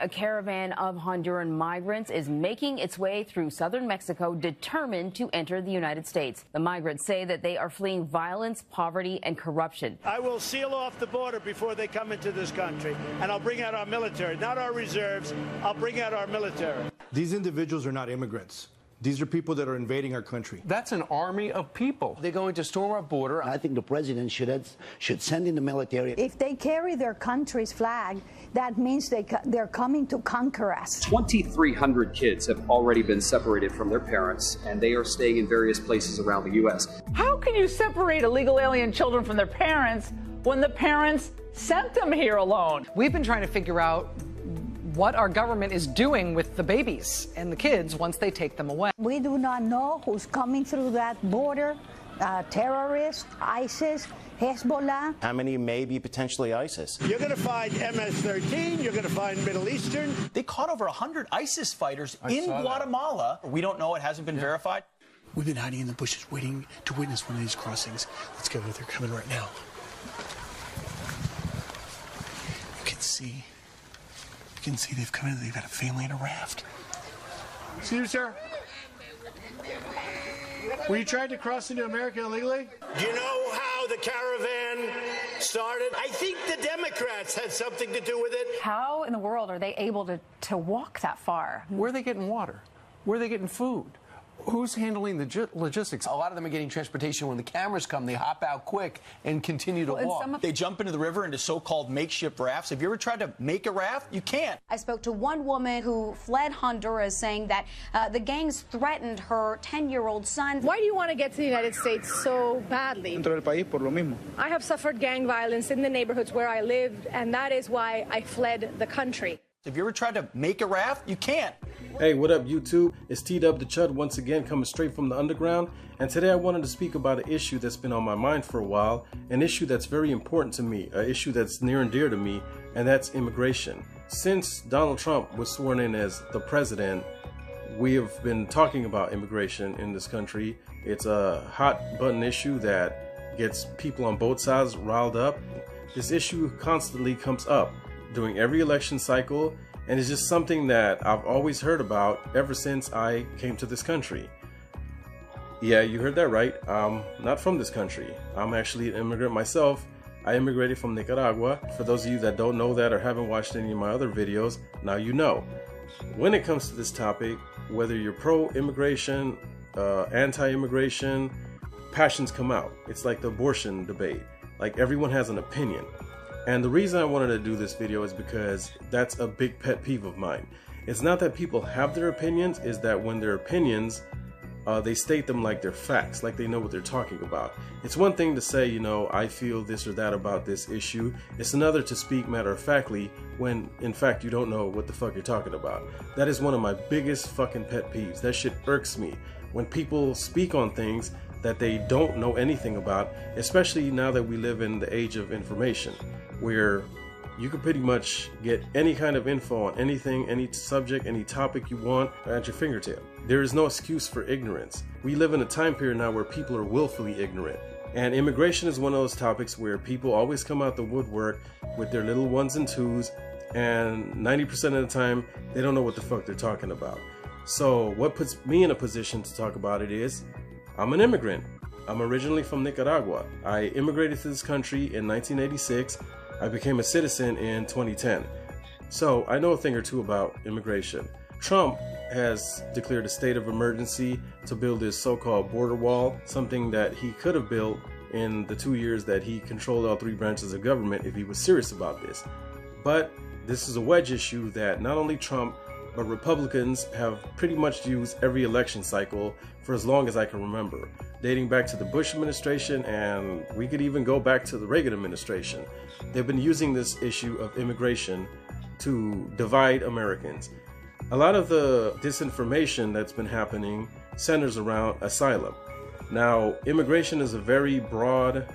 A caravan of Honduran migrants is making its way through southern Mexico, determined to enter the United States. The migrants say that they are fleeing violence, poverty, and corruption. I will seal off the border before they come into this country, and I'll bring out our military, not our reserves. I'll bring out our military. These individuals are not immigrants. These are people that are invading our country. That's an army of people. They're going to storm our border. I think the president should send in the military. If they carry their country's flag, that means they're coming to conquer us. 2,300 kids have already been separated from their parents, and they are staying in various places around the U.S. How can you separate illegal alien children from their parents when the parents sent them here alone? We've been trying to figure out what our government is doing with the babies and the kids once they take them away. We do not know who's coming through that border, terrorists, ISIS, Hezbollah. How many may be potentially ISIS? You're going to find MS-13. You're going to find Middle Eastern. They caught over 100 ISIS fighters in Guatemala. We don't know. It hasn't been verified. We've been hiding in the bushes waiting to witness one of these crossings. Let's go. They're coming right now. You can see. You can see they've come in. They've got a family in a raft. Excuse me, sir. Were you trying to cross into America illegally? Do you know how the caravan started? I think the Democrats had something to do with it. How in the world are they able to walk that far? Where are they getting water? Where are they getting food? Who's handling the logistics? A lot of them are getting transportation. When the cameras come, they hop out quick and continue to walk. They jump into the river into so-called makeshift rafts. Have you ever tried to make a raft? You can't. I spoke to one woman who fled Honduras, saying that the gangs threatened her 10-year-old son. Why do you want to get to the United States so badly? I have suffered gang violence in the neighborhoods where I lived, and that is why I fled the country. Have you ever tried to make a raft? You can't. Hey, what up, YouTube? It's T-Dub the Chud once again, coming straight from the underground. And today I wanted to speak about an issue that's been on my mind for a while, an issue that's very important to me, an issue that's near and dear to me, and that's immigration. Since Donald Trump was sworn in as the president, we have been talking about immigration in this country. It's a hot button issue that gets people on both sides riled up. This issue constantly comes up during every election cycle, and it's just something that I've always heard about ever since I came to this country. Yeah, you heard that right. I'm not from this country. I'm actually an immigrant myself. I immigrated from Nicaragua. For those of you that don't know that or haven't watched any of my other videos, now you know. When it comes to this topic, whether you're pro-immigration, anti-immigration, passions come out. It's like the abortion debate. Like, everyone has an opinion. And the reason I wanted to do this video is because that's a big pet peeve of mine. It's not that people have their opinions, it's that when their opinions, they state them like they're facts, like they know what they're talking about. It's one thing to say, you know, I feel this or that about this issue. It's another to speak matter-of-factly when, in fact, you don't know what the fuck you're talking about. That is one of my biggest fucking pet peeves. That shit irks me. When people speak on things that they don't know anything about, especially now that we live in the age of information, where you can pretty much get any kind of info on anything, any subject, any topic you want at your fingertip. There is no excuse for ignorance. We live in a time period now where people are willfully ignorant. And immigration is one of those topics where people always come out the woodwork with their little ones and twos, and 90% of the time, they don't know what the fuck they're talking about. So what puts me in a position to talk about it is, I'm an immigrant. I'm originally from Nicaragua. I immigrated to this country in 1986. I became a citizen in 2010. So I know a thing or two about immigration. Trump has declared a state of emergency to build this so-called border wall, something that he could have built in the 2 years that he controlled all three branches of government if he was serious about this. But this is a wedge issue that not only Trump, but Republicans have pretty much used every election cycle for as long as I can remember, dating back to the Bush administration, and we could even go back to the Reagan administration. They've been using this issue of immigration to divide Americans. A lot of the disinformation that's been happening centers around asylum. Now, immigration is a very broad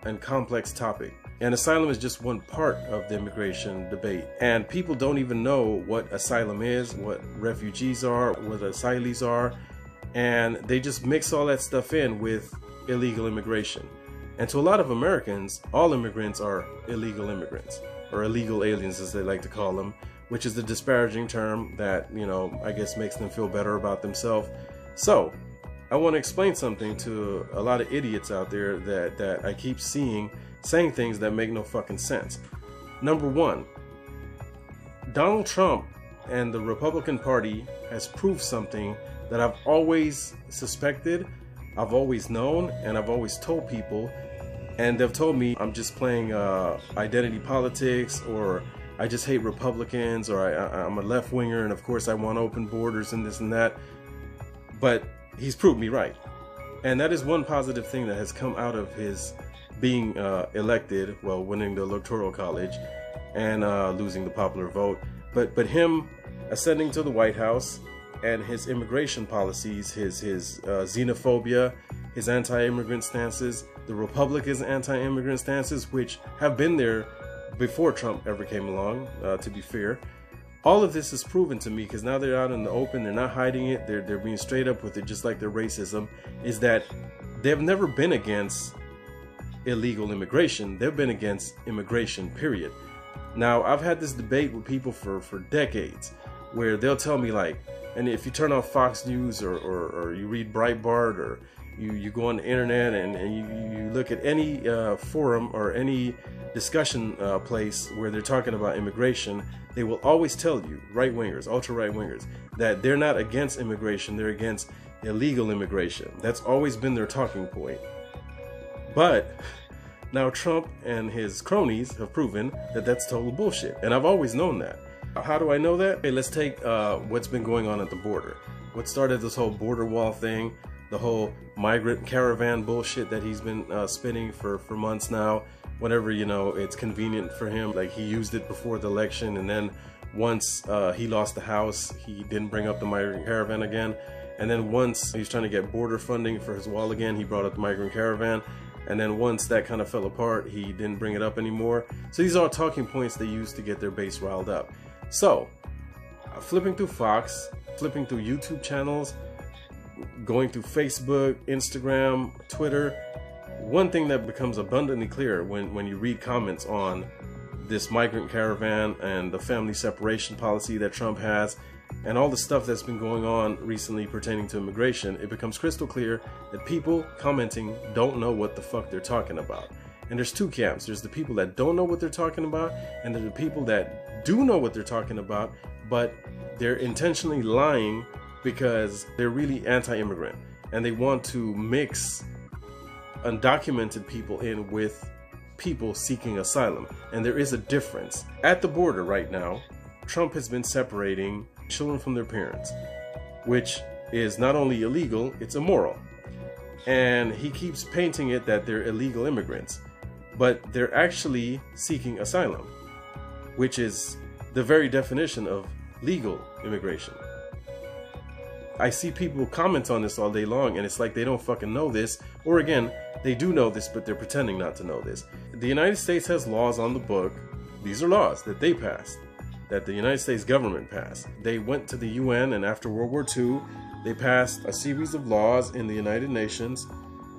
and complex topic, and asylum is just one part of the immigration debate. And people don't even know what asylum is, what refugees are, what asylees are, and they just mix all that stuff in with illegal immigration. And to a lot of Americans, all immigrants are illegal immigrants, or illegal aliens as they like to call them, which is the disparaging term that, you know, I guess makes them feel better about themselves. So I want to explain something to a lot of idiots out there that I keep seeing saying things that make no fucking sense. Number one, Donald Trump and the Republican Party has proved something that I've always suspected, I've always known, and I've always told people, and they've told me I'm just playing identity politics, or I just hate Republicans, or I'm a left-winger, and of course I want open borders and this and that. But he's proved me right. And that is one positive thing that has come out of his being elected, well, winning the Electoral College and losing the popular vote. But him ascending to the White House and his immigration policies, his xenophobia, his anti-immigrant stances, the Republicans' anti-immigrant stances, which have been there before Trump ever came along, to be fair. All of this is proven to me, because now they're out in the open, they're not hiding it, they're being straight up with it, just like their racism, is that they've never been against illegal immigration. They've been against immigration, period. Now, I've had this debate with people for decades, where they'll tell me, like, and if you turn on Fox News or you read Breitbart, or you go on the internet and you look at any forum or any discussion place where they're talking about immigration, they will always tell you, right-wingers, ultra-right-wingers, that they're not against immigration, they're against illegal immigration. That's always been their talking point. But now Trump and his cronies have proven that that's total bullshit, and I've always known that. How do I know that? Okay, let's take what's been going on at the border. What started this whole border wall thing, the whole Migrant Caravan bullshit that he's been spinning for months now. Whenever, you know, it's convenient for him. Like, he used it before the election, and then once he lost the House, he didn't bring up the Migrant Caravan again. And then once he was trying to get border funding for his wall again, he brought up the Migrant Caravan. And then once that kind of fell apart, he didn't bring it up anymore. So these are all talking points they use to get their base riled up. So, flipping through Fox, flipping through YouTube channels, going through Facebook, Instagram, Twitter, one thing that becomes abundantly clear when you read comments on this Migrant Caravan and the family separation policy that Trump has, and all the stuff that's been going on recently pertaining to immigration, it becomes crystal clear that people commenting don't know what the fuck they're talking about. And there's two camps. There's the people that don't know what they're talking about, and there's the people that do know what they're talking about, but they're intentionally lying because they're really anti-immigrant, and they want to mix undocumented people in with people seeking asylum. And there is a difference. At the border right now, Trump has been separating children from their parents, which is not only illegal, it's immoral. And he keeps painting it that they're illegal immigrants, but they're actually seeking asylum, which is the very definition of legal immigration. I see people comment on this all day long, and it's like they don't fucking know this, or again, they do know this, but they're pretending not to know this. The United States has laws on the book. These are laws that they passed, that the United States government passed. They went to the UN, and after World War II, they passed a series of laws in the United Nations,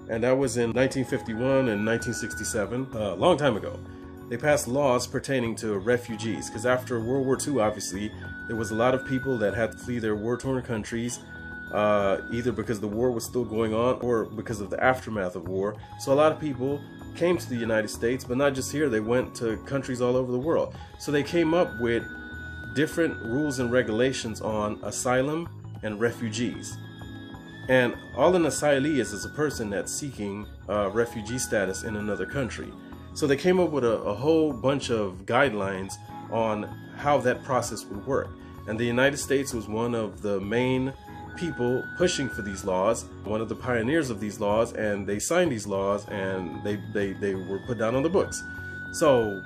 and that was in 1951 and 1967, a long time ago. They passed laws pertaining to refugees, because after World War II, obviously, there was a lot of people that had to flee their war-torn countries, either because the war was still going on or because of the aftermath of war. So a lot of people came to the United States, but not just here, they went to countries all over the world. So they came up with different rules and regulations on asylum and refugees. And all an asylee is a person that's seeking refugee status in another country. So they came up with a whole bunch of guidelines on how that process would work. And the United States was one of the main people pushing for these laws, one of the pioneers of these laws, and they signed these laws, and they were put down on the books. So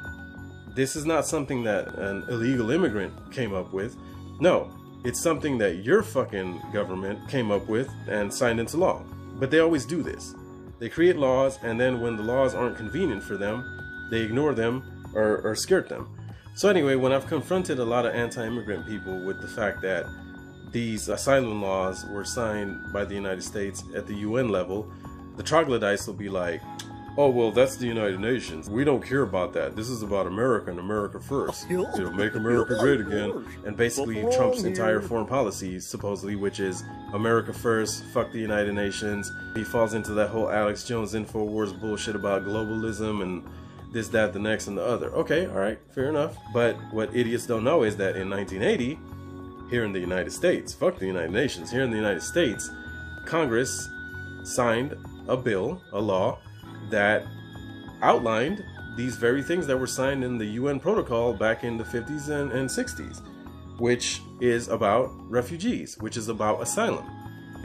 this is not something that an illegal immigrant came up with. No, it's something that your fucking government came up with and signed into law. But they always do this. They create laws, and then when the laws aren't convenient for them, they ignore them or skirt them. So anyway, when I've confronted a lot of anti-immigrant people with the fact that these asylum laws were signed by the United States at the UN level, the troglodytes will be like, oh, well, that's the United Nations. We don't care about that. This is about America and America first. You know, make America great again. And basically Trump's entire foreign policy, supposedly, which is America first, fuck the United Nations. He falls into that whole Alex Jones InfoWars bullshit about globalism and this, that, the next, and the other. Okay, all right, fair enough. But what idiots don't know is that in 1980, here in the United States, fuck the United Nations, here in the United States, Congress signed a bill, a law, that outlined these very things that were signed in the UN protocol back in the 50s and 60s, which is about refugees, which is about asylum.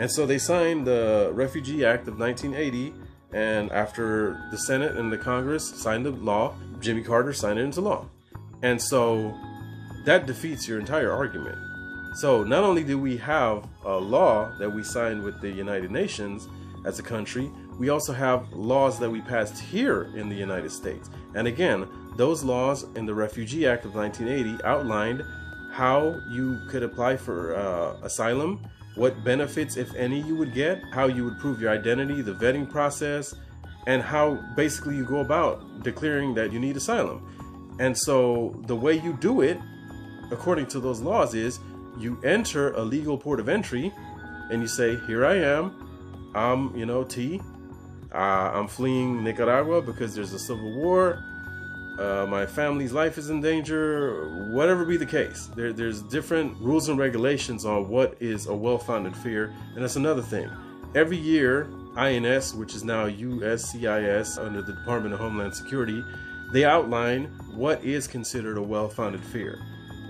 And so they signed the Refugee Act of 1980, and after the Senate and the Congress signed the law, Jimmy Carter signed it into law. And so that defeats your entire argument. So not only do we have a law that we signed with the United Nations as a country, we also have laws that we passed here in the United States. And again, those laws in the Refugee Act of 1980 outlined how you could apply for asylum, what benefits, if any, you would get, how you would prove your identity, the vetting process, and how basically you go about declaring that you need asylum. And so the way you do it, according to those laws, is you enter a legal port of entry and you say, here I am, I'm, I'm fleeing Nicaragua because there's a civil war. My family's life is in danger, whatever be the case. There's different rules and regulations on what is a well-founded fear. And that's another thing. Every year, INS, which is now USCIS under the Department of Homeland Security, they outline what is considered a well-founded fear.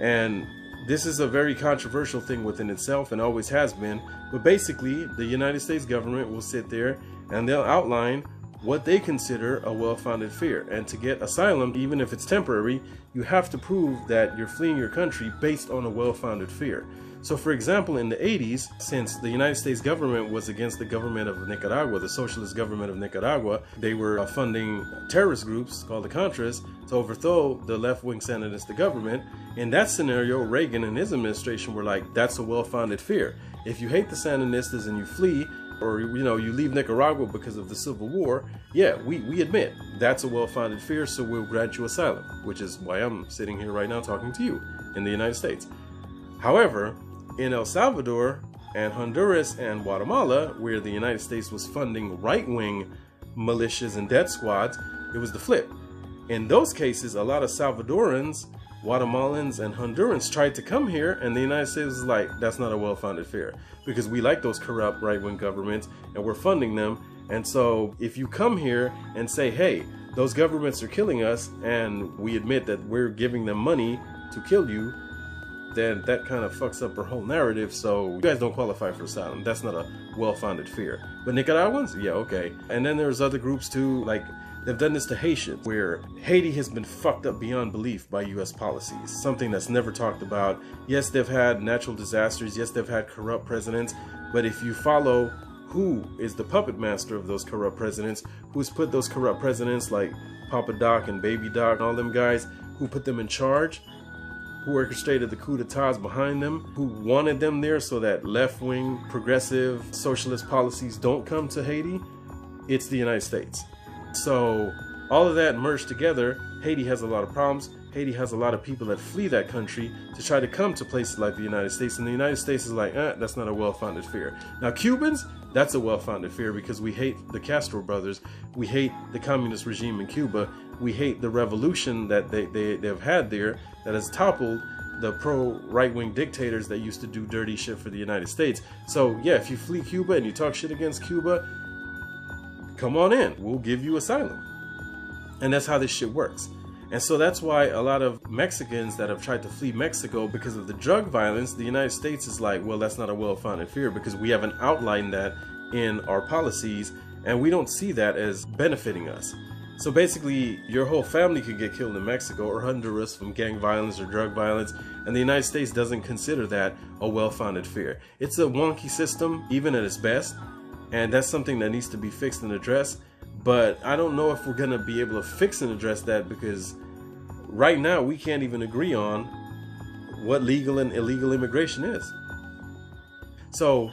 And this is a very controversial thing within itself and always has been. But basically, the United States government will sit there and they'll outline what they consider a well-founded fear. And to get asylum, even if it's temporary, you have to prove that you're fleeing your country based on a well-founded fear. So for example, in the 80s, since the United States government was against the government of Nicaragua, the socialist government of Nicaragua, they were funding terrorist groups called the Contras to overthrow the left-wing Sandinista government. In that scenario, Reagan and his administration were like, that's a well-founded fear. If you hate the Sandinistas and you flee, or you leave Nicaragua because of the Civil War, yeah, we admit that's a well-founded fear, so we'll grant you asylum, which is why I'm sitting here right now talking to you in the United States. However, in El Salvador and Honduras and Guatemala, where the United States was funding right-wing militias and death squads, it was the flip. In those cases, a lot of Salvadorans, Guatemalans, and Hondurans tried to come here, and the United States was like, that's not a well-founded fear, because we like those corrupt right-wing governments, and we're funding them. And so if you come here and say, hey, those governments are killing us, and we admit that we're giving them money to kill you, then that kind of fucks up our whole narrative. So you guys don't qualify for asylum. That's not a well-founded fear. But Nicaraguans, yeah, okay. And then there's other groups too, like they've done this to Haitians, where Haiti has been fucked up beyond belief by U.S. policies, something that's never talked about. Yes, they've had natural disasters. Yes, they've had corrupt presidents. But if you follow who is the puppet master of those corrupt presidents, who's put those corrupt presidents like Papa Doc and Baby Doc and all them guys, who put them in charge, who orchestrated the coup d'etats behind them, who wanted them there so that left-wing, progressive, socialist policies don't come to Haiti, it's the United States. So all of that merged together, Haiti has a lot of problems. Haiti has a lot of people that flee that country to try to come to places like the United States, and the United States is like, that's not a well-founded fear. Now Cubans, that's a well-founded fear because we hate the Castro brothers, we hate the communist regime in Cuba, we hate the revolution that they've had there that has toppled the pro-right-wing dictators that used to do dirty shit for the United States. So yeah, if you flee Cuba and you talk shit against Cuba, come on in, we'll give you asylum. And that's how this shit works. And so that's why a lot of Mexicans that have tried to flee Mexico because of the drug violence, the United States is like, well, that's not a well-founded fear because we haven't outlined that in our policies and we don't see that as benefiting us. So basically, your whole family could get killed in Mexico or Honduras from gang violence or drug violence, and the United States doesn't consider that a well-founded fear. It's a wonky system, even at its best, and that's something that needs to be fixed and addressed. But I don't know if we're going to be able to fix and address that because right now we can't even agree on what legal and illegal immigration is. So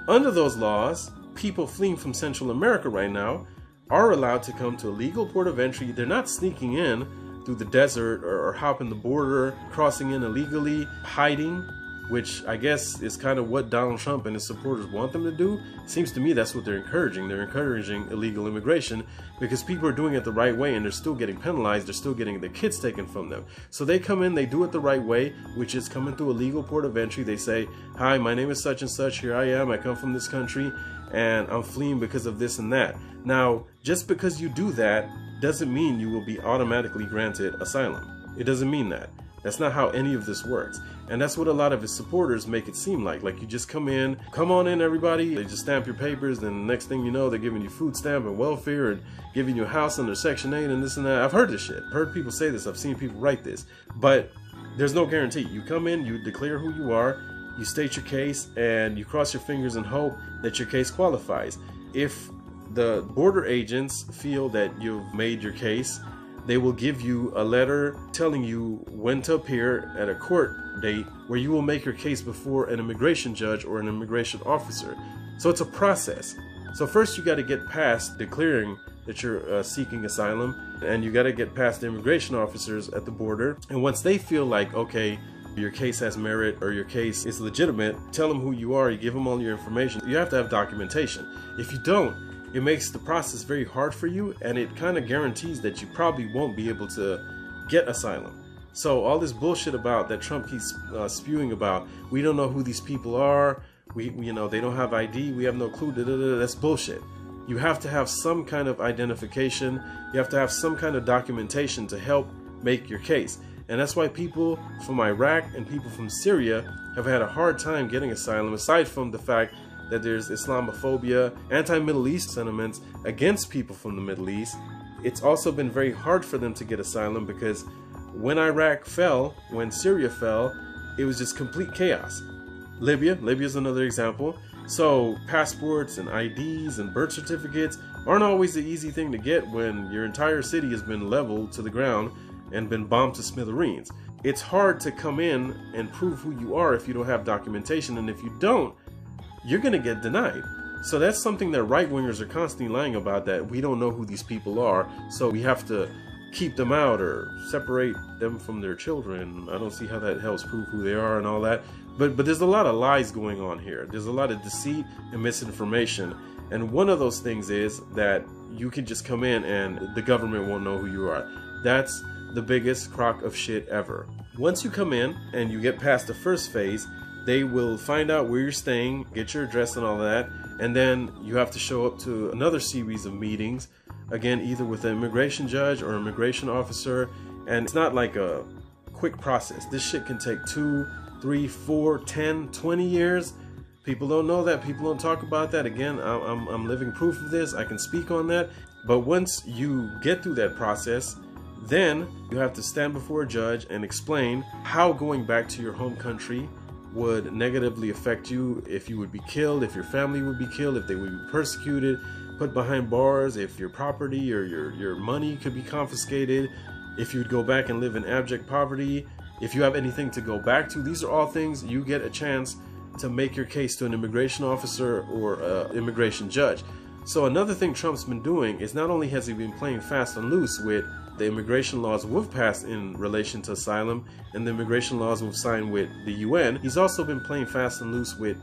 under those laws, people fleeing from Central America right now are allowed to come to a legal port of entry. They're not sneaking in through the desert or hopping the border, crossing in illegally, hiding, which I guess is kind of what Donald Trump and his supporters want them to do. Seems to me that's what they're encouraging. They're encouraging illegal immigration because people are doing it the right way and they're still getting penalized. They're still getting their kids taken from them. So they come in, they do it the right way, which is coming through a legal port of entry. They say, hi, my name is such and such. Here I am. I come from this country and I'm fleeing because of this and that. Now, just because you do that doesn't mean you will be automatically granted asylum. It doesn't mean that. That's not how any of this works. And that's what a lot of his supporters make it seem like. Like you just come on in everybody, they just stamp your papers, then the next thing you know, they're giving you food stamp and welfare and giving you a house under Section 8 and this and that. I've heard this shit. I've heard people say this. I've seen people write this. But there's no guarantee. You come in, you declare who you are, you state your case, and you cross your fingers and hope that your case qualifies. If the border agents feel that you've made your case, they will give you a letter telling you when to appear at a court date where you will make your case before an immigration judge or an immigration officer. So it's a process. So first you got to get past declaring that you're seeking asylum, and you got to get past the immigration officers at the border. And once they feel like, okay, your case has merit or your case is legitimate, tell them who you are, you give them all your information. You have to have documentation. If you don't, it makes the process very hard for you, and it kind of guarantees that you probably won't be able to get asylum. So all this bullshit about that Trump keeps spewing about, we don't know who these people are, we they don't have ID, we have no clue, that's bullshit. You have to have some kind of identification, you have to have some kind of documentation to help make your case. And that's why people from Iraq and people from Syria have had a hard time getting asylum, aside from the fact that there's Islamophobia, anti-Middle East sentiments against people from the Middle East. It's also been very hard for them to get asylum because when Iraq fell, when Syria fell, it was just complete chaos. Libya's another example. So passports and IDs and birth certificates aren't always the easy thing to get when your entire city has been leveled to the ground and been bombed to smithereens. It's hard to come in and prove who you are if you don't have documentation, and if you don't, you're gonna get denied. So that's something that right-wingers are constantly lying about, that we don't know who these people are, so we have to keep them out or separate them from their children. I don't see how that helps prove who they are and all that. But there's a lot of lies going on here. There's a lot of deceit and misinformation. And one of those things is that you can just come in and the government won't know who you are. That's the biggest crock of shit ever. Once you come in and you get past the first phase, they will find out where you're staying, get your address and all that, and then you have to show up to another series of meetings, again, either with an immigration judge or immigration officer, and it's not like a quick process. This shit can take 2, 3, 4, 10, 20 years. People don't know that. People don't talk about that. Again, I'm living proof of this. I can speak on that. But once you get through that process, then you have to stand before a judge and explain how going back to your home country would negatively affect you, if you would be killed, if your family would be killed, if they would be persecuted, put behind bars, if your property or your money could be confiscated, if you'd go back and live in abject poverty, if you have anything to go back to. These are all things you get a chance to make your case to an immigration officer or an immigration judge. So another thing Trump's been doing is not only has he been playing fast and loose with the immigration laws we've passed in relation to asylum and the immigration laws we've signed with the UN, he's also been playing fast and loose with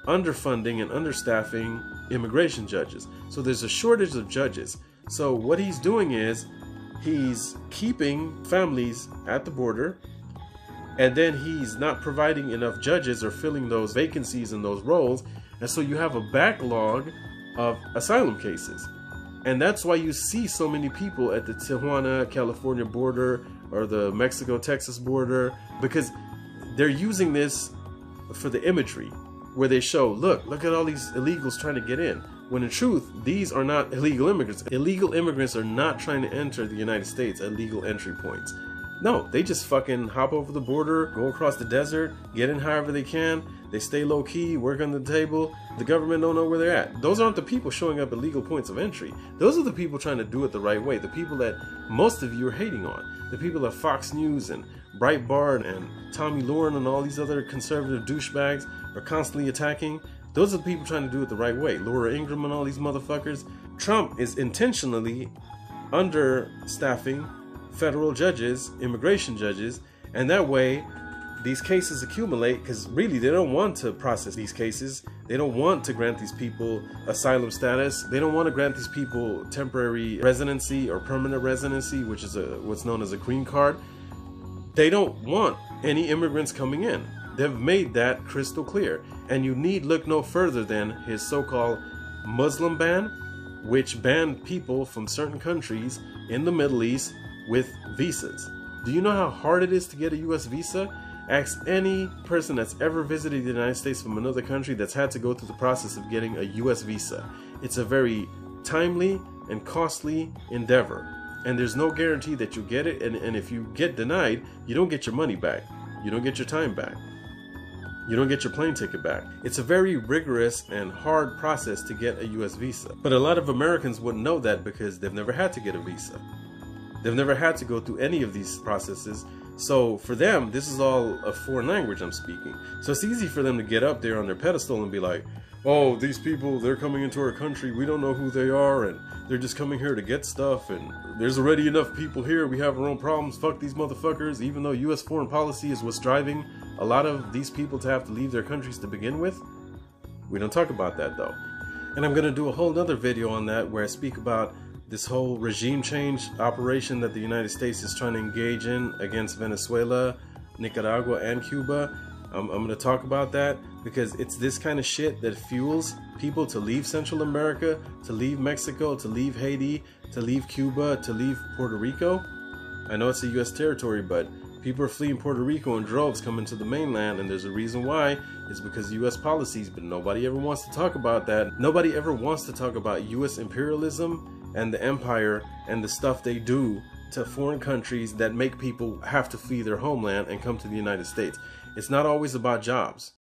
underfunding and understaffing immigration judges. So there's a shortage of judges. So what he's doing is he's keeping families at the border, and then he's not providing enough judges or filling those vacancies in those roles, and so you have a backlog of asylum cases. And that's why you see so many people at the Tijuana, California border or the Mexico-Texas border, because they're using this for the imagery, where they show, look at all these illegals trying to get in. When in truth, these are not illegal immigrants. Illegal immigrants are not trying to enter the United States at legal entry points. No, they just fucking hop over the border, go across the desert, get in however they can. They stay low key, work on the table. The government don't know where they're at. Those aren't the people showing up at legal points of entry. Those are the people trying to do it the right way. The people that most of you are hating on. The people that Fox News and Breitbart and Tommy Lauren and all these other conservative douchebags are constantly attacking. Those are the people trying to do it the right way. Laura Ingraham and all these motherfuckers. Trump is intentionally understaffing federal judges, immigration judges, and that way these cases accumulate because really they don't want to process these cases. They don't want to grant these people asylum status. They don't want to grant these people temporary residency or permanent residency, which is what's known as a green card. They don't want any immigrants coming in. They've made that crystal clear. And you need look no further than his so-called Muslim ban, which banned people from certain countries in the Middle East with visas. Do you know how hard it is to get a US visa? Ask any person that's ever visited the United States from another country that's had to go through the process of getting a US visa. It's a very timely and costly endeavor. And there's no guarantee that you'll get it. And if you get denied, you don't get your money back. You don't get your time back. You don't get your plane ticket back. It's a very rigorous and hard process to get a US visa. But a lot of Americans wouldn't know that because they've never had to get a visa. They've never had to go through any of these processes. So for them, this is all a foreign language I'm speaking. So it's easy for them to get up there on their pedestal and be like, oh, these people, they're coming into our country. We don't know who they are. And they're just coming here to get stuff. And there's already enough people here. We have our own problems. Fuck these motherfuckers. Even though US foreign policy is what's driving a lot of these people to have to leave their countries to begin with. We don't talk about that though. And I'm going to do a whole nother video on that where I speak about this whole regime change operation that the United States is trying to engage in against Venezuela, Nicaragua, and Cuba. I'm going to talk about that because it's this kind of shit that fuels people to leave Central America, to leave Mexico, to leave Haiti, to leave Cuba, to leave Puerto Rico. I know it's a US territory, but people are fleeing Puerto Rico in droves coming to the mainland, and there's a reason why. It's because of US policies, but nobody ever wants to talk about that. Nobody ever wants to talk about US imperialism and the empire and the stuff they do to foreign countries that make people have to flee their homeland and come to the United States. It's not always about jobs.